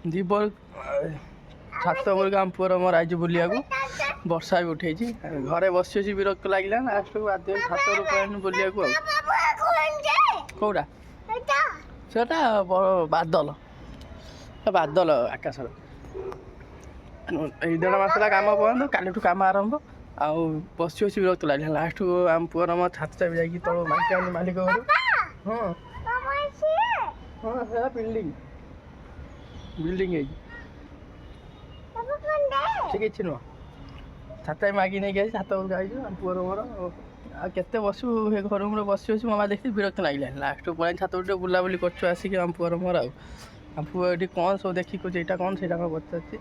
दीपर छात उपरକୁ ଆମ ପୁଅର ମୋର ଆଇଛୁ ବୁଲିବାକୁ। ବର୍ଷା ବି ଉଠେଇଛି ଘରେ ବସି ବସି ବିରକ୍ତ ଲାଗିଲା ଲାଷ୍ଟକୁ ବାଧ୍ୟ ହୋଇ ଛାତ ଉପରକୁ ପଳେଇଲୁ ବୁଲିବାକୁ। ଆଉ କୋଉଟା ସେଟା ବାଦଲ ବାଦଲ ଆକାଶର। ଏଇ ଦେଢ଼ ମାସ ହେଲା କାମ ବନ୍ଦ, କାଲିଠୁ କାମ ଆରମ୍ଭ। ଆଉ ବସି ବସି ବିରକ୍ତ ଲାଗିଲା ଲାଷ୍ଟକୁ ଆମ ପୁଅର ମୋ ଛାତ ଚାବି ଯାଇକି ତଳ ମାଲିକ ଘରୁ। ହଁ ହଁ ସେଟା ବିଲ୍ଡିଂ ହେଇଛି ସେ କିଛି ନୁହଁ। ଛାତ ମାଗି ନେଇକି ଆସି ଛାତ ଉପରକୁ ଆଇଛୁ ଆମ ପୁଅର ମୋର। ଆଉ କେତେ ବସିବୁ ସେ ଘର ମୋର ବସି ବସି ମାମା ଦେଖି ବିରକ୍ତ ଲାଗିଲା ଲାଷ୍ଟକୁ ପଳେଇ ଛାତ ଉପରେ ବୁଲାବୁଲି କରୁଛୁ ଆସିକି ଆମ ପୁଅର ମୋର। ଆଉ ଆମ ପୁଅ ଏଠି କ'ଣ ସବୁ ଦେଖି କହୁଛି ଏଇଟା କ'ଣ ସେଇଟା କ'ଣ ପଚାରୁଛି।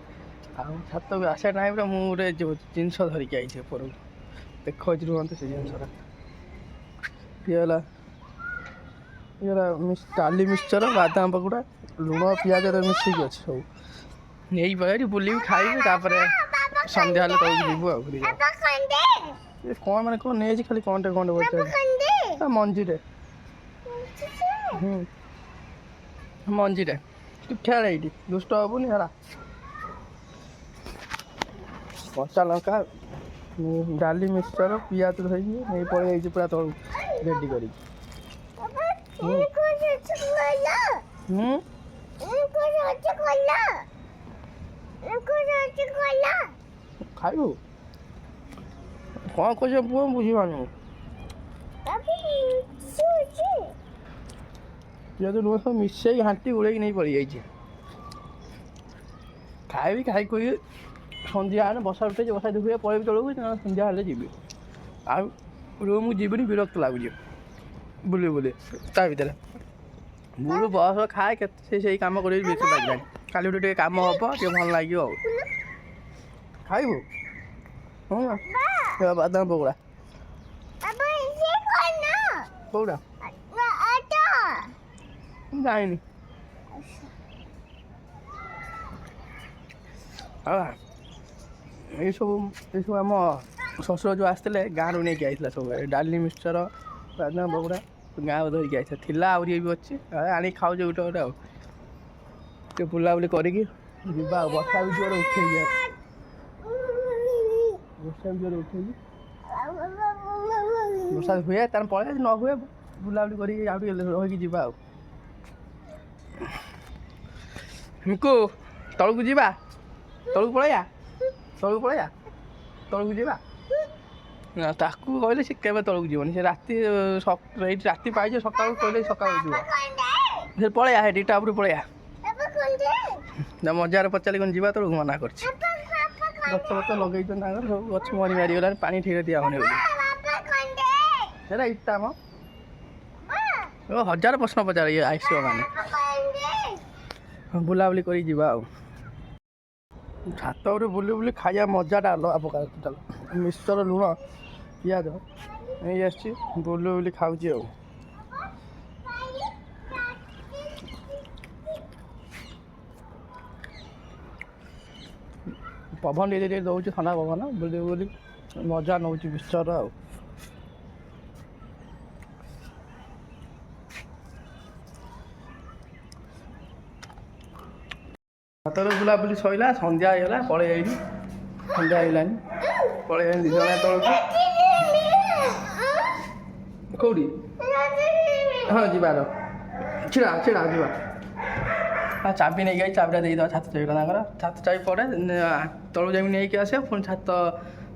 ଆଉ ଛାତକୁ ଆସିବା ଟାଇମ୍ରେ ମୁଁ ଗୋଟେ ଜିନିଷ ଧରିକି ଆଇଛି ଉପରକୁ ଦେଖାଉଛି ରୁହନ୍ତୁ ସେ ଜିନିଷଟା। ଇଏ ହେଲା ଡାଲି ମିକ୍ସଚର ବାଦାମ ପକୁଡ଼ା ଲୁଣ ପିଆଜରେ ମିଶିକି ଅଛି ସବୁ। ନେଇ ପଳେଇ ବୁଲିବି ଖାଇବି ତାପରେ ସନ୍ଧ୍ୟା ହେଲେ ତଳକୁ ଯିବୁ। ଆଉ କ'ଣ ମାନେ କ'ଣ ନେଇଯାଇଛି ଖାଲି କ'ଣଟେ ପଚାରୁଛି ମଞ୍ଜିରେ ମଞ୍ଜିରେ ତୁ ଖେଳ ଏଇଠି ଦୁଷ୍ଟ ହବୁନି ହେଲା। କଞ୍ଚା ଲଙ୍କା ଡାଲି ମିକ୍ସଚର ପିଆଜ ଧରିକି ନେଇ ପଳେଇ ଯାଇଛି ପୁରା ତଳକୁ ରେଡ଼ି କରିକି। ଖାଇବୁ କ'ଣ କହୁଛ ପୁଅ ବୁଝିପାରୁନୁ। ପିଆଜ ଲୁଣ ସବୁ ମିଶେଇକି ଘାଣ୍ଟି ଉଡ଼େଇକି ନେଇ ପଳେଇ ଯାଇଛି। ଖାଇବି ଖାଇ କହିକି ସନ୍ଧ୍ୟା ହେଲେ ବର୍ଷା ଉଠେଇଛି ବର୍ଷା ଦେଖୁଏ ପଳେଇବି ତଳକୁ ସନ୍ଧ୍ୟା ହେଲେ ଯିବି। ଆଉ ରୁମ୍କୁ ଯିବିନି ବିରକ୍ତ ଲାଗୁଛି ବୁଲି ବୁଲି ତା ଭିତରେ ବୁଲୁ ବସ ଖାଏ କେତେ ସେଇ କାମ କରିବି ବିରକ୍ତ ଲାଗିଲାଣି। କାଲି ଗୋଟେ ଟିକେ କାମ ହେବ ଟିକେ ଭଲ ଲାଗିବ। ଆଉ ଖାଇବୁ ହଁ ବାଦାମ ପକୋଡ଼ା କୋଉଟା ଯାଇନି। ଏଇସବୁ ଆମ ଶ୍ୱଶୁର ଯେଉଁ ଆସିଥିଲେ ଗାଁରୁ ନେଇକି ଆସିଥିଲା ସବୁ ଡାଲି ମିକ୍ସଚର ବାଦାମ ପକୋଡ଼ା ଗାଁରୁ ଧରିକି ଆସିଥିଲା ଥିଲା ଆହୁରି ବି ଅଛି ଆଣିକି ଖାଉଛେ ଗୋଟେ ଗୋଟେ। ଆଉ ଟିକେ ବୁଲାବୁଲି କରିକି ଯିବା। ଆଉ ବର୍ଷା ବି ଜୋରେ ଉଠେଇଛି ବର୍ଷା ହୁଏ ତାର ପଳେଇ ନ ହୁଏ ବୁଲାବୁଲି କରିକି ଆଉ ଟିକେ ରହିକି ଯିବା। ଆଉ ମିକୁ ତଳକୁ ଯିବା ତଳକୁ ପଳେଇବା ନା ତାକୁ କହିଲେ ସେ କେବେ ତଳକୁ ଯିବନି। ସେ ରାତି ଏଇଠି ରାତି ପାଇছে ସକାଳୁ କହିଲେ ସକାଳୁ ଯିବ ସେ ପଳେଇବା ସେଠି ଟା ଉପରୁ ପଳେଇବା ନା ମଜାରେ ପଚାରିଲି କ'ଣ ଯିବା ତଳକୁ ମନା କରୁଛି। ଗଛ ପତ୍ର ଲଗେଇଛନ୍ତି ତାଙ୍କର ସବୁ ଗଛ ମାରିଗଲାଣି ପାଣି ଠିକ ଦିଆ ହେଉନି ବୋଲି ସେଇଟା ଇଟା ମ ହଜାର ପ୍ରଶ୍ନ ପଚାର ଇଏ ଆସିବ ମାନେ ବୁଲାବୁଲି କରି ଯିବା। ଆଉ ଛାତ ଉପରେ ବୁଲି ବୁଲି ଖାଇବା ମଜାଟା ଅଲଗା ପ୍ରକାର ଟୋଟାଲ ମିକ୍ସଚର ଲୁଣ ପିଆଜ ନେଇ ଆସିଛି ବୁଲି ବୁଲି ଖାଉଛି। ଆଉ ପବନ ଟିକେ ଟିକେ ଦେଉଛି ଥଣ୍ଡା ପବନ ବୁଲି ବୁଲି ମଜା ନେଉଛି ମିକ୍ସଚର। ଆଉ ଛାତରେ ବୁଲାବୁଲି ସରିଲା ସନ୍ଧ୍ୟା ହେଇଗଲା ପଳେଇ ଆଇଲି ସନ୍ଧ୍ୟା ହେଇଗଲାନି ପଳେଇ ଆଇଲି 2 ଜଣ ତଳକୁ। କେଉଁଠି ହଁ ଯିବାର ଛିଡ଼ା ଯିବା। ଚାବି ନେଇକି ଆଇ ଚାବିଟା ଦେଇଦେବା ଛାତ ଚାବିଟା ତାଙ୍କର ଛାତ ଚାବି ପଡ଼େ ତଳକୁ ଯାଇକି ନେଇକି ଆସିବ ପୁଣି ଛାତ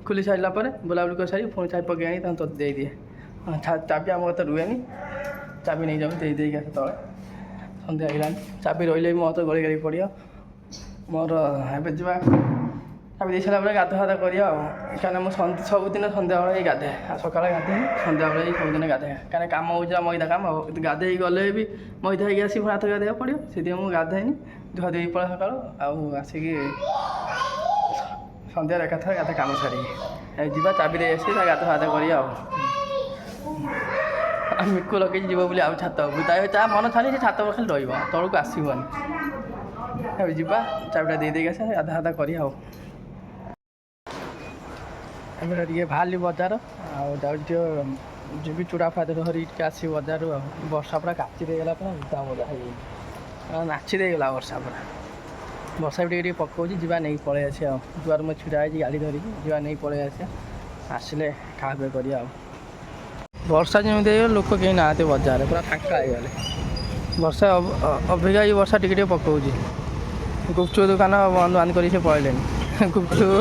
ଖୋଲି ସାରିଲା ପରେ ବୁଲାବୁଲି କରିସାରି ପୁଣି ଚାବି ପକାଇ ଆଣି ତାଙ୍କୁ ଦେଇଦିଏ। ଚାବି ଆମ କଥା ରୁହେନି ଚାବି ନେଇଯାଉ ଦେଇକି ଆସେ ତଳେ। ସନ୍ଧ୍ୟା ହେଇଗଲାଣି ଚାବି ରହିଲେ ବି ମୋ ହାତ ଗଳି ଗାଳି ପଡ଼ିବ ମୋର। ଏବେ ଯିବା ଚାବି ଦେଇ ସାରିଲା ପରେ ଗାଧୁଆ କରିବା। ଆଉ କାହିଁକିନା ମୁଁ ସବୁଦିନ ସନ୍ଧ୍ୟାବେଳେ ହିଁ ଗାଧାଏ ଆଉ ସକାଳେ ଗାଧେଇନି ସନ୍ଧ୍ୟାବେଳେ ହିଁ ସବୁଦିନ ଗାଧାଏ କାହିଁକିନା କାମ ହେଉଛି ମଇଦା କାମ ଗାଧେଇକି ଗଲେ ବି ମଇଦା ହେଇକି ଆସିକି ହାତ ଗାଧେଇବାକୁ ପଡ଼ିବ ସେଥିପାଇଁ ମୁଁ ଗାଧାଏନି ଧୁଆ ଦେଇକି ପଳାଏ ସକାଳୁ। ଆଉ ଆସିକି ସନ୍ଧ୍ୟାରେ ଏକାଥରେ ଗାଧେ କାମ ସାରିକି ଯିବା ଚାବି ଦେଇ ଆସିକି ତା ଗାଧୁଆ କରିବା। ଆଉ ମିକୁ ଲଗେଇକି ଯିବ ବୋଲି ଆଉ ଛାତ ତା ମନ ଛାଡ଼ି ସେ ଛାତ ଖାଲି ରହିବ ତଳକୁ ଆସିବନି। ଏବେ ଯିବା ଚାବିଟା ଦେଇକି ଆସିବା ଗାଧା କରିବା। ଆଉ ଏବେ ଟିକେ ବାହାରିଲି ବଜାର ଆଉ ଯାଉଛି ଟିକେ ଯିବି ଚୁଡ଼ା ଫାଦ ଧରିକି ଟିକେ ଆସିବି ବଜାରରୁ। ଆଉ ବର୍ଷା ପୁରା କାଚି ଦେଇଗଲା ପୁରା ଉଦା ମଜା ହେଇଯାଇଛି ନାଚି ଦେଇଗଲା ବର୍ଷା ପୁରା ବର୍ଷା ବି ଟିକେ ଟିକେ ପକାଉଛି ଯିବା ନେଇକି ପଳେଇ ଆସିବା ଆଉ ଦୁଆର ମୁଁ ଛିଡ଼ା ହେଇଛି ଗାଡ଼ି ଧରିକି ଯିବା ନେଇକି ପଳେଇ ଆସିବା ଆସିଲେ ଖାଆ ପିଆ କରିବା ଆଉ ବର୍ଷା ଯେମିତି ହେଇଗଲେ ଲୋକ କେହି ନାହାନ୍ତି ବଜାରରେ ପୁରା ଫାଙ୍କା ହେଇଗଲେ ବର୍ଷା ଅବିକା ଏଇ ବର୍ଷା ଟିକେ ଟିକେ ପକାଉଛି ଗୁପଚୁପ ଦୋକାନ ବନ୍ଦ ବାନ୍ଦ କରି ସେ ପଳେଇଲେଣି ଗୁପଚୁପ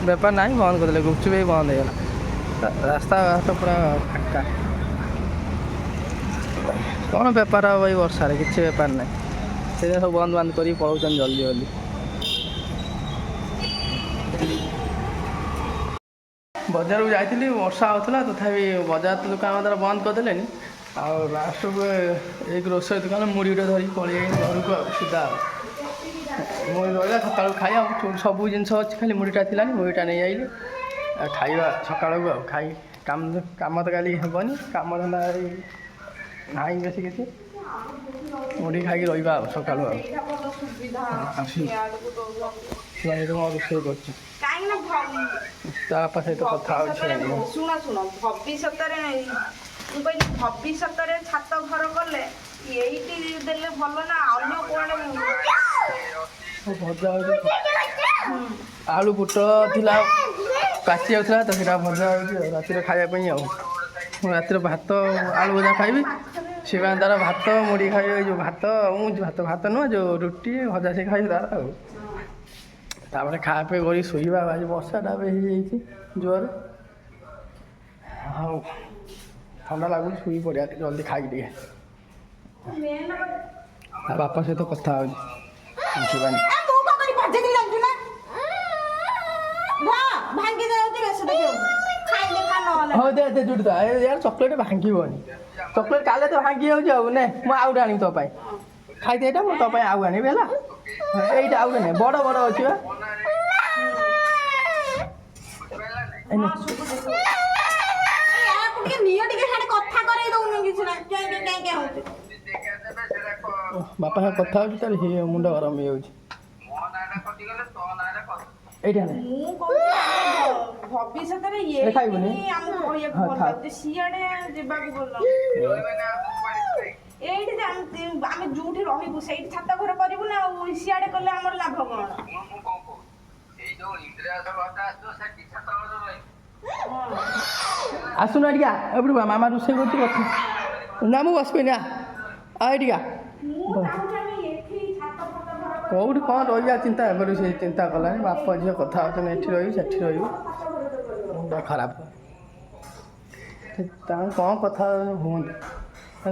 ବେପାର ନାହିଁ ବନ୍ଦ କରିଦେଲେ ଗୁପଚୁପ ବି ବନ୍ଦ ହେଇଗଲା ରାସ୍ତାଘାଟ ପୁରା ଫାଙ୍କା କ'ଣ ବେପାର ହେବ ଏଇ ବର୍ଷାରେ କିଛି ବେପାର ନାହିଁ ସେଇଟା ସବୁ ବନ୍ଦ ବାନ୍ଦ କରିକି ପଳାଉଛନ୍ତି ଜଲ୍ଦି ଜଲ୍ଦି ବଜାରକୁ ଯାଇଥିଲି ବର୍ଷା ହେଉଥିଲା ତଥାପି ବଜାର ଦୋକାନ ଦ୍ୱାରା ବନ୍ଦ କରିଦେଲେନି ଆଉ ଲାଷ୍ଟକୁ ଏଇ ଗ୍ରୋସରୀ ଦୋକାନ ମୁଢ଼ି ଗୋଟେ ଧରିକି ପଳେଇ ଯାଇନି ଘରକୁ ଆଉ ସିଧା ଆଉ ମୁଢ଼ି ରହିଲା ସକାଳୁ ଖାଇବା ସବୁ ଜିନିଷ ଅଛି ଖାଲି ମୁଢ଼ିଟା ଥିଲାନି ମୁଢ଼ିଟା ନେଇ ଆଇଲି ଆଉ ଖାଇବା ସକାଳକୁ ଆଉ ଖାଇ କାମ ତ କାଲି ହେବନି କାମ ଧନ୍ଦା ନାହିଁ ବେଶୀ କିଛି ମୁଢ଼ି ଖାଇକି ରହିବା ଆଉ ସକାଳୁ ଆଉ ସେମାନେ କ'ଣ ରୋଷେଇ କରୁଛି ତା ବାପା ସହିତ କଥା ହେଉଛି ଶୁଣ ଭବିଷ୍ୟତରେ ମୁଁ କହିଲି ଭବିଷ୍ୟତରେ ଛାତ ଘର କଲେ ଏଇଠି ଦେଲେ ଭଲ ନା ଅନ୍ୟ କୁଆଡ଼େ ଭଜା ହେଉଛି ଆଳୁ ପୋଟଳ ଥିଲା ପାଚି ଯାଉଥିଲା ତ ସେଇଟା ଭଜା ହେଉଛି ଆଉ ରାତିରେ ଖାଇବା ପାଇଁ ଆଉ ମୁଁ ରାତିରେ ଭାତ ଆଳୁ ଭଜା ଖାଇବି ସେମାନେ ତାର ଭାତ ମୁଢ଼ି ଖାଇବେ ଯେଉଁ ଭାତ ମୁଁ ଭାତ ନୁହଁ ଯେଉଁ ରୁଟି ଭଜା ସେ ଖାଇବି ତାର ଆଉ ତାପରେ ଖାଇବା ପିଇବା କରି ଶୋଇବା ଆଜି ବର୍ଷାଟା ବି ହେଇଯାଇଛି ଜୋରରେ ଆଉ ଥଣ୍ଡା ଲାଗୁଛି ଶୋଇ ପଡ଼ିବା ଜଲ୍ଦି ଖାଇକି ଟିକେ ତା ବାପା ସହିତ କଥା ହେଉଛି ଯିବାନି ହଉ ଦେ ଯୋଉଠି ୟାର ଚକୋଲେଟ୍ ଭାଙ୍ଗିବନି ଚକୋଲେଟ୍ କାଲେ ତ ଭାଙ୍ଗି ଯାଉଛି ଆଉ ନେ ମୁଁ ଆଉ ଗୋଟେ ଆଣିବି ତୋ ପାଇଁ ଖାଇଦେ ଏଇଟା ମୁଁ ତୋ ପାଇଁ ଆଉ ଆଣିବି ହେଲା এইটা আউগে না বড় বড় আছে বা বাপা সাথে কথা হচ্ছে তার মুন্ড গরম হয়ে যাচ্ছে এইটা না ভবিষ্যତରେ ଖାଇବୁନି ଆମକୁ କହିବାକୁ ଭଲ ଲାଗୁଛି ସିଆଡ଼େ ଯିବାକୁ ଭଲ ଏଇଠି ଆମେ ଯୋଉଠି ରହିବୁ ସେଇଠି ଛାତ ଘର କରିବୁ ନା ଆଉ ସିଆଡ଼େ କଲେ ଆମର ଲାଭ କ'ଣ ଆସୁନା ଟିକେ ଏପଟୁ ମାମା ରୋଷେଇ କରୁଛି କଥା ନା ମୁଁ ବସିବିନି ଏଇଠିକା କେଉଁଠି କ'ଣ ରହିବା ଚିନ୍ତା ଏବେଠୁ ସେ ଚିନ୍ତା କଲାଣି ବାପ ଝିଅ କଥା ହେଉଛନ୍ତି ଏଠି ରହିବୁ ସେଠି ରହିବୁ ମୁଣ୍ଡ ଖରାପ ତାଙ୍କୁ କ'ଣ କଥା ହୁଅନ୍ତି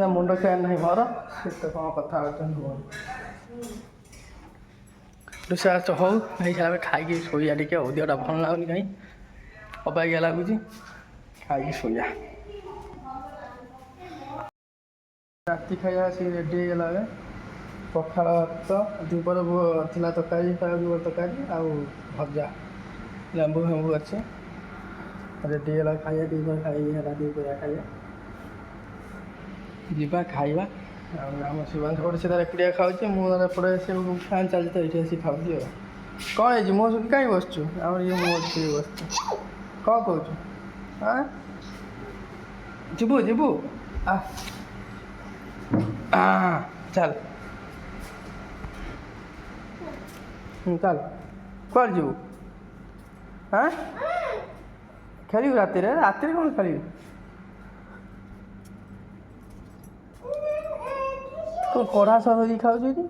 ନା ମୁଣ୍ଡ ଖେଳ ନାହିଁ ମୋର ସେ କ'ଣ କଥା ହେଉଛନ୍ତି ହୁଅନ୍ତି ରୋଷେଇ ହଉ ହେଇସାରିଲା ଖାଇକି ଶୋଇବା ଟିକେ ଆଉ ଦେହଟା ଭଲ ଲାଗୁନି କାହିଁ ଅବାଗିଆ ଲାଗୁଛି ଖାଇକି ଶୋଇବା ରାତି ଖାଇବା ଆସିକି ରେଡ଼ି ହେଇଗଲା ଏବେ ପଖାଳ ଭାତ ଦୁପୁର ଥିଲା ତରକାରୀ ତରକାରୀ ଆଉ ଭଜା ଲେମ୍ବୁ ଫେମ୍ବୁ ଅଛି ରେଡ଼ି ହେଇଗଲା ଖାଇବା ଦୁପୁର ଖାଇକି ହେଲା ଦୁପୁର ଖାଇବା ଯିବା ଖାଇବା ଆଉ ଆମ ଶିବାନ ସେପଟେ ସେ ତାର ଏକୁଟିଆ ଖାଉଛି ମୁଁ ତାର ଏପଟେ ସେ ଫ୍ୟାନ୍ ଚାଲିଛି ତ ଏଇଠି ଆସିକି ଖାଉଛି ଆଉ କ'ଣ ହେଇଛି ମୋ ସହିତ କାହିଁ ବସୁଛୁ ଆମର ଇଏ ମୋ ବସୁଛୁ କ'ଣ କହୁଛୁ ଯିବୁ ଯିବୁ ଚାଲ ଚାଲ କୁଆଡ଼େ ଯିବୁ ଖେଳିବୁ ରାତିରେ ରାତିରେ କ'ଣ ଖେଳିବୁ କ'ଣ କଢ଼ା ସହ ଧରିକି ଖାଉଛୁ ଏଠି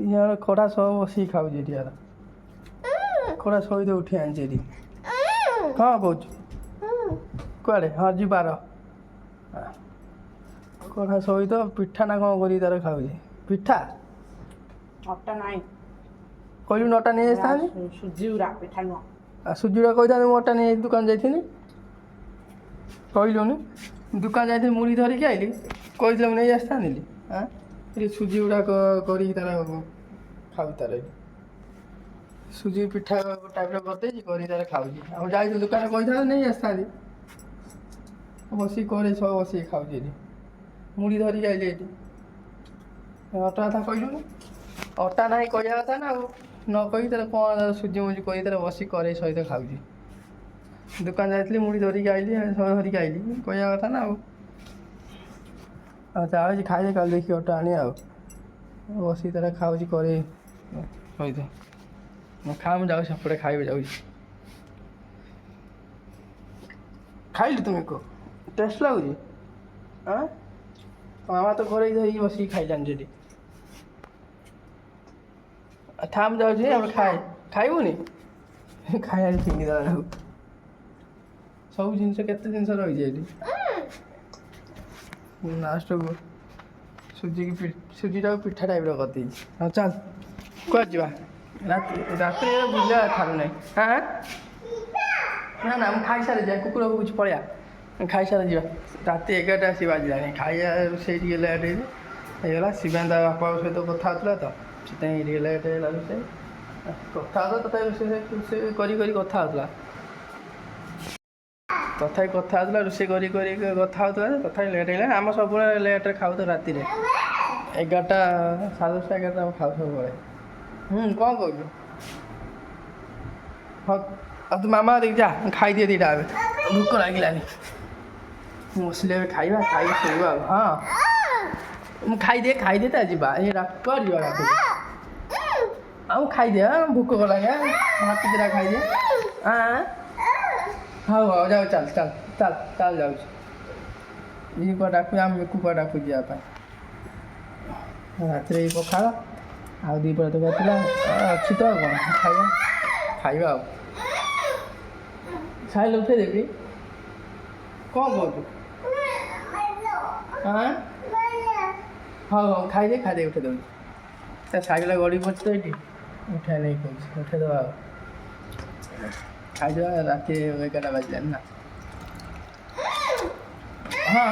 ଇଆର କଢ଼ା ସହ ବସିକି ଖାଉଛି ଏଠି ୟାର କଢ଼ା ସହିତ ଉଠି ଆଣିଛି ଏଠି କ'ଣ କହୁଛୁ କୁଆଡ଼େ ହଁ ଯିବାର କଢ଼ା ସହିତ ପିଠା ନା କ'ଣ କରିକି ତାର ଖାଉଛି ପିଠା ଅଟା ନାହିଁ କହିଲୁ ଅଟା ନେଇ ଆସିଥାନ୍ତି ସୁଜି ଗୁରା ପିଠା ନୁହଁ ଆଉ ସୁଜି ଗୁଡ଼ା କହିଥାନ୍ତି ମୁଁ ଅଟା ନେଇ ଦୋକାନ ଯାଇଥିଲି କହିଲୁନି ଦୋକାନ ଯାଇଥିଲି ମୁଢ଼ି ଧରିକି ଆଇଲି କହିଥିଲେ ମୁଁ ନେଇ ଆସିଥାନ୍ତି ଏଠି ସୁଜି ଗୁଡ଼ାକ କରିକି ତାର ଖାଉଛି ତାର ଏଠି ସୁଜି ପିଠା ଟାଇପ୍ର କରିଦେଇଛି କରିକି ତାର ଖାଉଛି ଆଉ ଯାଇଥିଲି ଦୋକାନ କହିଥାନ୍ତି ନେଇ ଆସିଥାନ୍ତି ବସିକି କରେ ସବୁ ବସିକି ଖାଉଛି ଏଠି ମୁଢ଼ି ଧରିକି ଆଇଲି ଏଠି ଅଟା କଥା କହିଲୁନି ଅଟା ନାହିଁ କହିବା କଥା ନା ଆଉ ନ କହିକି ତାର କ'ଣ ସୁଜି ମୁଜି କରିକି ତାର ବସିକି କରେ ସହିତ ଖାଉଛି ଦୋକାନ ଯାଇଥିଲି ମୁଢ଼ି ଧରିକି ଆଇଲି ସବୁ ଧରିକି ଆଇଲି କହିବା କଥା ନା ଆଉ ଚାହୁଁଛି ଖାଇଲେ କାଲି ଦେଖି ଅଟା ଆଣି ଆଉ ବସିକି ତାର ଖାଉଛି କରି କହିଦ ଖା ମୁଁ ଯାଉଛି ସେପଟେ ଖାଇବି ଯାଉଛି। ଖାଇଲୁ ତୁମେ କୁହ ଟେଷ୍ଟ ଲାଗୁଛି? ଆଁ ମାମା ତ ଘରେ ଧରିକି ବସିକି ଖାଇଲାନି ସେଠି। ଥାମ ଯାଉଛି ଆମେ ଖାଇବୁନି ଖାଇବାରେ ଫିଙ୍ଗିଦେଲା ଆଉ। ସବୁ ଜିନିଷ କେତେ ଜିନିଷ ରହିଛି ଏଠି। ଲାଷ୍ଟକୁ ସୁଜିଟାକୁ ପିଠା ଟାଇପ୍ର କରିଦେଇଛି। ହଁ ଚାଲ କୁଆଡ଼େ ଯିବା? ରାତିରେ ବୁଲିବା ଠାରୁ ନାହିଁ। ହାଁ ନା ନା ମୁଁ ଖାଇସାରି ଯାଏ କୁକୁର ଭୁକୁଛି ପଳେଇବା ଖାଇସାରି ଯିବା। ରାତି 11ଟା ଆସି ବାଜିଲାଣି ଖାଇବା ରୋଷେଇ ଟିକେ ଲେଟ୍ ହେଇଗଲା। ଶିବାନନ୍ଦ ବାପାଙ୍କ ସହିତ କଥା ହେଉଥିଲା ତ ସେଥିପାଇଁ ଟିକେ ଲେଟ୍ ହେଇଗଲା ରୋଷେଇ। କଥା ହେଉଥିଲା ତଥାପି ରୋଷେଇ କରି କଥା ହେଉଥିଲା ରୋଷେଇ କରି କଥା ହେଉଥିଲା ତଥାପି ଲେଟ୍ ହେଇଗଲା। ଆମ ସବୁବେଳେ ଲେଟ୍ରେ ଖାଉ ତ ରାତିରେ 11ଟା 10:30 11ଟା ଆମେ ଖାଉ ସବୁବେଳେ। କ'ଣ କହୁଛୁ? ହଁ ଆଉ ତୁ ମାମା ଦେଇକି ଯା ଖାଇଦିଏ ଦୁଇଟା ଏବେ ଭୋକ ଲାଗିଲାନି। ମୁଁ ବସିଲେ ଏବେ ଖାଇକି ଶୋଇବା ଆଉ। ହଁ ମୁଁ ଖାଇଦିଏ ତା ଯିବା ଏ କୁଆଡ଼େ ଯିବା ରାତିରେ? ଆଉ ଖାଇଦିଏ ଭୋକ କଲାଣି ଭାତ ଦୁଇଟା ଖାଇଦିଏ। ହଉ ଯାଉ ଚାଲ ଯାଉଛି। ଇଏ କୁଆଡ଼େ ଡାକୁଛି ଆମେ କୁଆଡ଼େ ଡାକୁଛି ଯିବା ପାଇଁ। ରାତିରେ ଏଇ ପଖାଳ ଆଉ ଦ୍ୱିପହର ତରକାରୀ ଥିଲା ଅଛି ତ ଆଉ କ'ଣ ଖାଇବା ଆଉ। ସାଇଲେ ଉଠେଇ ଦେବି କ'ଣ କହୁଛୁ? ହଉ ଖାଇଦେ ଉଠେଇ ଦେଉଛି। ତା ସାଇକେଲ ଗଡ଼ି ପଡ଼ିଛି ତ ଏଇଠି ଉଠେଇ ନେଇ କହୁଛି ଉଠେଇଦେବା ଆଉ। ଖାଇଦେବା ରାତି 11ଟା ବାଜିଲାଣି ନା। ହଁ